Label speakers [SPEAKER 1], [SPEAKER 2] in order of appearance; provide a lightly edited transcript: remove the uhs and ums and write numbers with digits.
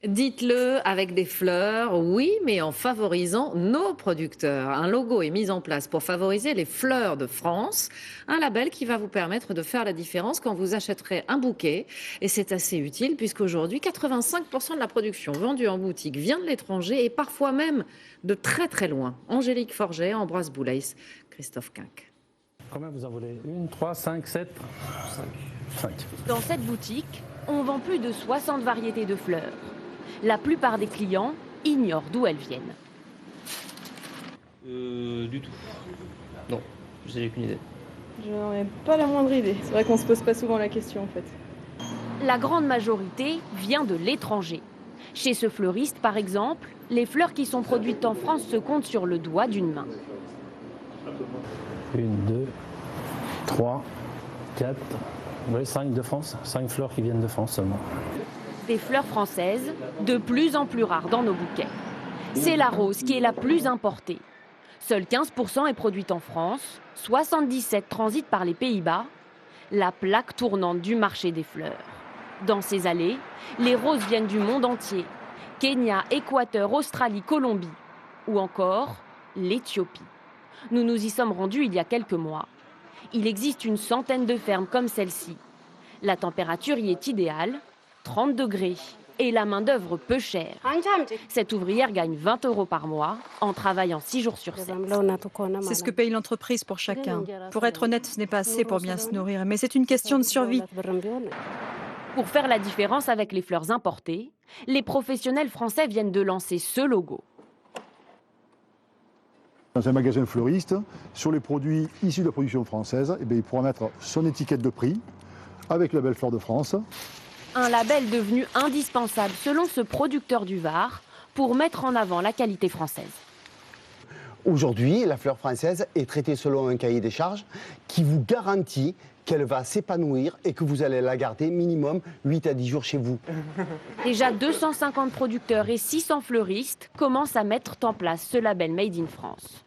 [SPEAKER 1] Dites-le avec des fleurs, oui, mais en favorisant nos producteurs. Un logo est mis en place pour favoriser les fleurs de France, un label qui va vous permettre de faire la différence quand vous achèterez un bouquet. Et c'est assez utile puisqu'aujourd'hui, 85% de la production vendue en boutique vient de l'étranger et parfois même de très très loin. Angélique Forget, Ambroise Boulais, Christophe Quinck.
[SPEAKER 2] Combien vous en voulez? 1, 3, 5, 7 5.
[SPEAKER 3] Dans cette boutique, on vend plus de 60 variétés de fleurs. La plupart des clients ignorent d'où elles viennent.
[SPEAKER 4] Du tout. Non, j'ai aucune idée.
[SPEAKER 5] J'en ai pas la moindre idée. C'est vrai qu'on se pose pas souvent la question en fait.
[SPEAKER 3] La grande majorité vient de l'étranger. Chez ce fleuriste, par exemple, les fleurs qui sont produites en France se comptent sur le doigt d'une main.
[SPEAKER 2] 1, 2, 3, 4, oui, 5 de France. 5 fleurs qui viennent de France seulement.
[SPEAKER 3] Des fleurs françaises, de plus en plus rares dans nos bouquets. C'est la rose qui est la plus importée. Seul 15% est produite en France, 77% transite par les Pays-Bas, la plaque tournante du marché des fleurs. Dans ces allées, les roses viennent du monde entier. Kenya, Équateur, Australie, Colombie ou encore l'Éthiopie. Nous nous y sommes rendus il y a quelques mois. Il existe une centaine de fermes comme celle-ci. La température y est idéale, 30 degrés, et la main-d'œuvre peu chère. Cette ouvrière gagne 20 € par mois en travaillant 6 jours sur 7.
[SPEAKER 6] C'est ce que paye l'entreprise pour chacun. Pour être honnête, ce n'est pas assez pour bien se nourrir, mais c'est une question de survie.
[SPEAKER 3] Pour faire la différence avec les fleurs importées, les professionnels français viennent de lancer ce logo.
[SPEAKER 7] Dans un magasin fleuriste, sur les produits issus de la production française, il pourra mettre son étiquette de prix avec le label Fleur de France.
[SPEAKER 3] Un label devenu indispensable selon ce producteur du Var pour mettre en avant la qualité française.
[SPEAKER 8] Aujourd'hui, la fleur française est traitée selon un cahier des charges qui vous garantit qu'elle va s'épanouir et que vous allez la garder minimum 8 à 10 jours chez vous.
[SPEAKER 3] Déjà 250 producteurs et 600 fleuristes commencent à mettre en place ce label Made in France.